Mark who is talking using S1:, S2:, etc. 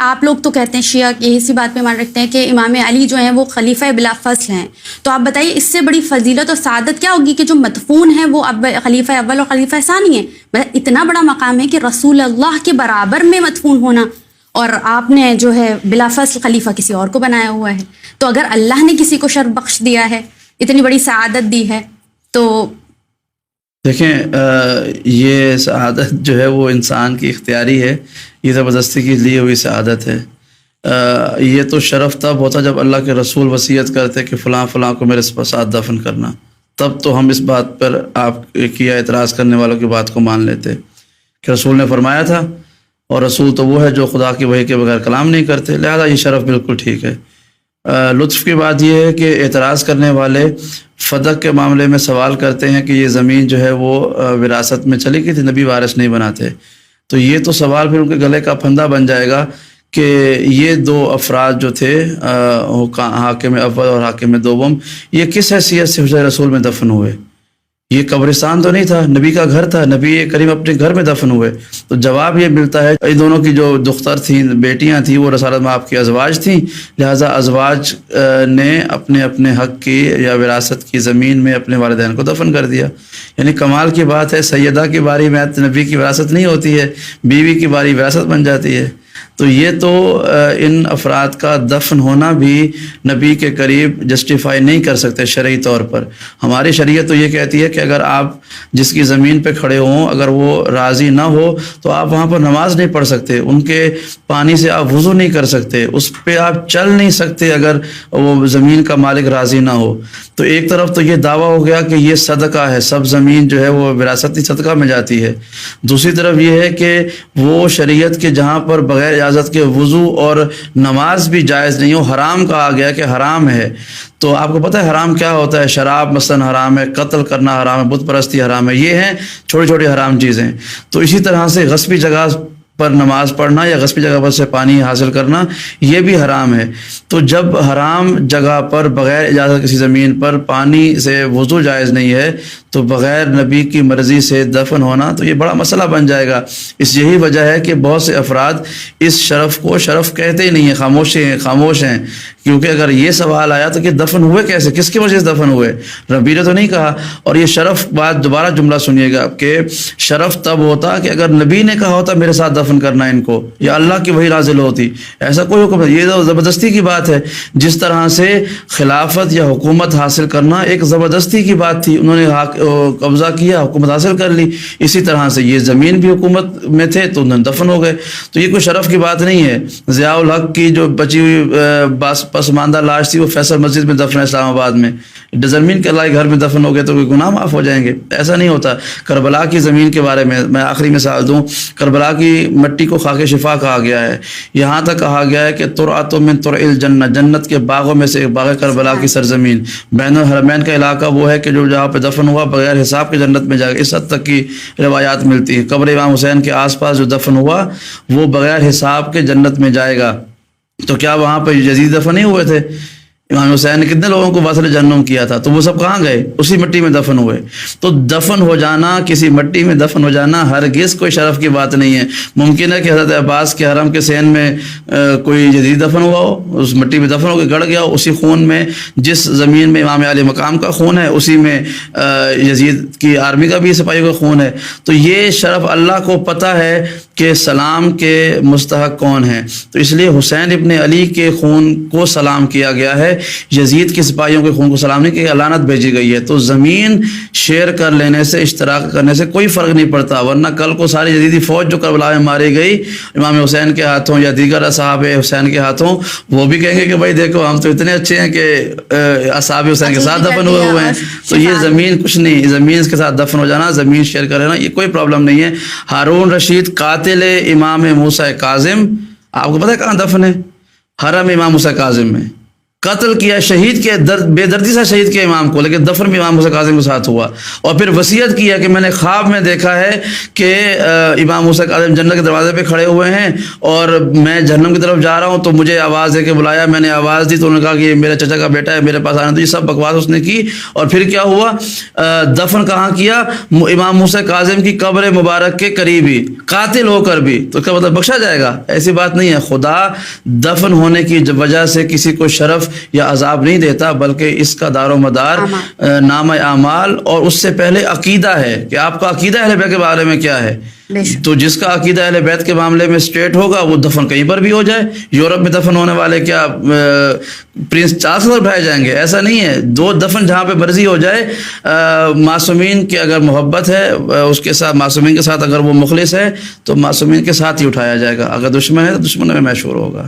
S1: آپ لوگ تو کہتے ہیں شیعہ یہی سی بات پہ مان رکھتے ہیں کہ امام علی جو ہیں وہ خلیفہ بلا فصل ہیں، تو آپ بتائیے اس سے بڑی فضیلت اور سعادت کیا ہوگی کہ جو مدفون ہیں وہ اب خلیفہ اول اور خلیفہ ثانی ہیں؟ مطلب اتنا بڑا مقام ہے کہ رسول اللہ کے برابر میں مدفون ہونا، اور آپ نے جو ہے بلا فصل خلیفہ کسی اور کو بنایا ہوا ہے۔ تو اگر اللہ نے کسی کو شرف بخش دیا ہے، اتنی بڑی سعادت دی ہے، تو
S2: دیکھیں یہ سعادت جو ہے وہ انسان کی اختیاری ہے، یہ زبردستی کی لی ہوئی سعادت ہے۔ یہ تو شرف تب ہوتا جب اللہ کے رسول وصیت کرتے کہ فلاں فلاں کو میرے ساتھ دفن کرنا، تب تو ہم اس بات پر آپ کی اعتراض کرنے والوں کی بات کو مان لیتے کہ رسول نے فرمایا تھا، اور رسول تو وہ ہے جو خدا کی وحی کے بغیر کلام نہیں کرتے، لہذا یہ شرف بالکل ٹھیک ہے۔ لطف کی بات یہ ہے کہ اعتراض کرنے والے فدق کے معاملے میں سوال کرتے ہیں کہ یہ زمین جو ہے وہ وراثت میں چلی گئی تھی، نبی وارث نہیں بناتے، تو یہ تو سوال پھر ان کے گلے کا پھندا بن جائے گا کہ یہ دو افراد جو تھے حاکم اول اور حاکم دوم، یہ کس حیثیت سے حجرہ رسول میں دفن ہوئے؟ یہ قبرستان تو نہیں تھا، نبی کا گھر تھا، نبی کریم اپنے گھر میں دفن ہوئے۔ تو جواب یہ ملتا ہے ان دونوں کی جو دختر تھیں، بیٹیاں تھیں، وہ رسالت میں آپ کی ازواج تھیں، لہٰذا ازواج نے اپنے اپنے حق کی یا وراثت کی زمین میں اپنے والدین کو دفن کر دیا۔ یعنی کمال کی بات ہے، سیدہ کی باری میں نبی کی وراثت نہیں ہوتی ہے، بیوی کی باری وراثت بن جاتی ہے۔ تو یہ تو ان افراد کا دفن ہونا بھی نبی کے قریب جسٹیفائی نہیں کر سکتے شرعی طور پر۔ ہماری شریعت تو یہ کہتی ہے کہ اگر آپ جس کی زمین پہ کھڑے ہوں، اگر وہ راضی نہ ہو تو آپ وہاں پر نماز نہیں پڑھ سکتے، ان کے پانی سے آپ وضو نہیں کر سکتے، اس پہ آپ چل نہیں سکتے اگر وہ زمین کا مالک راضی نہ ہو۔ تو ایک طرف تو یہ دعویٰ ہو گیا کہ یہ صدقہ ہے، سب زمین جو ہے وہ وراثتی صدقہ میں جاتی ہے۔ دوسری طرف یہ ہے کہ وہ شریعت کے جہاں پر بغیر اجازت کے وضو اور نماز بھی جائز نہیں ہو، حرام کہا گیا کہ حرام ہے۔ تو آپ کو پتہ ہے حرام کیا ہوتا ہے؟ شراب مثلا حرام ہے، قتل کرنا حرام ہے، بت پرستی حرام ہے، یہ ہیں چھوٹی چھوٹی حرام چیزیں۔ تو اسی طرح سے غصبی جگہ پر نماز پڑھنا یا غصبی جگہ پر سے پانی حاصل کرنا یہ بھی حرام ہے۔ تو جب حرام جگہ پر بغیر اجازت کسی زمین پر پانی سے وضو جائز نہیں ہے تو بغیر نبی کی مرضی سے دفن ہونا تو یہ بڑا مسئلہ بن جائے گا۔ اس یہی وجہ ہے کہ بہت سے افراد اس شرف کو شرف کہتے ہی نہیں ہیں، خاموش ہیں، کیونکہ اگر یہ سوال آیا تو کہ دفن ہوئے کیسے، کس کی وجہ سے دفن ہوئے؟ نبی نے تو نہیں کہا۔ اور یہ شرف بات دوبارہ جملہ سنیے گا کہ شرف تب ہوتا کہ اگر نبی نے کہا ہوتا میرے ساتھ دفن کرنا ان کو، یا اللہ کی وحی نازل ہوتی، ایسا کوئی حکم نہیں۔ یہ زبردستی کی بات ہے، جس طرح سے خلافت یا حکومت حاصل کرنا ایک زبردستی کی بات تھی، انہوں نے قبضہ کیا، حکومت حاصل کر لی، اسی طرح سے یہ زمین بھی حکومت میں تھے تو انہوں نے دفن ہو گئے۔ تو یہ کوئی شرف کی بات نہیں ہے۔ ضیاء الحق کی جو بچی ہوئی پسماندہ لاش تھی وہ فیصل مسجد میں دفن ہے اسلام آباد میں، زمین کے اللہ کے گھر میں دفن ہو گئے تو کوئی گناہ معاف ہو جائیں گے؟ ایسا نہیں ہوتا۔ کربلا کی زمین کے بارے میں آخری مثال دوں، کربلا کی مٹی کو خاک شفا کہا گیا ہے، یہاں تک کہا گیا ہے کہ ترعۃ من ترع الجنہ، جنت کے باغوں میں سے ایک باغ کربلا کی سرزمین، بین الحرمین کا علاقہ وہ ہے کہ جو جہاں پہ دفن ہوا بغیر حساب کے جنت میں جائے گا۔ اس حد تک کی روایات ملتی ہیں۔ قبر امام حسین کے آس پاس جو دفن ہوا وہ بغیر حساب کے جنت میں جائے گا۔ تو کیا وہاں پہ یزید دفن نہیں ہوئے تھے؟ امام حسین نے کتنے لوگوں کو وصل جہنم کیا تھا، تو وہ سب کہاں گئے؟ اسی مٹی میں دفن ہوئے۔ تو دفن ہو جانا، کسی مٹی میں دفن ہو جانا ہرگز کوئی شرف کی بات نہیں ہے۔ ممکن ہے کہ حضرت عباس کے حرم کے سین میں کوئی یزید دفن ہوا ہو، اس مٹی میں دفن ہو کے گڑ گیا ہو، اسی خون میں جس زمین میں امام علی مقام کا خون ہے اسی میں یزید کی آرمی کا بھی سپاہیوں کا خون ہے۔ تو یہ شرف اللہ کو پتہ ہے کہ سلام کے مستحق کون ہیں، تو اس لیے حسین ابن علی کے خون کو سلام کیا گیا ہے، یزید کے سپاہیوں کے خون کو سلام نہیں کیا، لعنت بھیجی گئی ہے۔ تو زمین شیئر کر لینے سے، اشتراک کرنے سے کوئی فرق نہیں پڑتا، ورنہ کل کو ساری یزیدی فوج جو کربلا میں ماری گئی امام حسین کے ہاتھوں یا دیگر اصحاب حسین کے ہاتھوں، وہ بھی کہیں گے کہ بھائی دیکھو ہم تو اتنے اچھے ہیں کہ اصحاب حسین کے ساتھ دفن ہوئے ہیں۔ تو یہ زمین کچھ نہیں، زمین کے ساتھ دفن ہو جانا، زمین شیئر کر لینا، یہ کوئی پرابلم نہیں ہے۔ ہارون رشید قاتل امام موسیٰ کاظم، آپ کو پتہ ہے کہاں دفن ہے؟ حرم امام موسیٰ کاظم میں۔ قتل کیا, شہید کیا, بے دردی سے شہید کیا امام کو, لیکن دفن بھی امام موسیٰ کاظم کے ساتھ ہوا. اور پھر وصیت کیا کہ میں نے خواب میں دیکھا ہے کہ امام موسیٰ کاظم جنت کے دروازے پہ کھڑے ہوئے ہیں اور میں جہنم کی طرف جا رہا ہوں, تو مجھے آواز دے کے بلایا, میں نے آواز دی تو انہوں نے کہا کہ یہ میرے چچا کا بیٹا ہے, میرے پاس آنا. تو یہ سب بکواس اس نے کی. اور پھر کیا ہوا, دفن کہاں کیا, امام موسیٰ کاظم کی قبر مبارک کے قریب ہی, قاتل ہو کر بھی. تو اس کا مطلب بخشا جائے گا؟ ایسی بات نہیں ہے. خدا دفن ہونے کی وجہ سے کسی کو شرف یا عذاب نہیں دیتا, بلکہ اس کا دار و مدار نام اعمال اور اس سے پہلے عقیدہ ہے کہ آپ کا عقیدہ اہل بیت کے بارے میں کیا ہے. تو جس کا عقیدہ اہل بیت کے معاملے میں اسٹریٹ ہوگا وہ دفن کہیں پر بھی ہو جائے. یورپ میں دفن ہونے والے کیا پرنس چارلس سے اٹھائے جائیں گے؟ ایسا نہیں ہے. دو دفن جہاں پہ مرضی ہو جائے, معصومین کی اگر محبت ہے اس کے ساتھ, معصومین کے ساتھ اگر وہ مخلص ہے تو معصومین کے ساتھ ہی اٹھایا جائے گا. اگر دشمن ہے تو دشمن میں محشور ہوگا.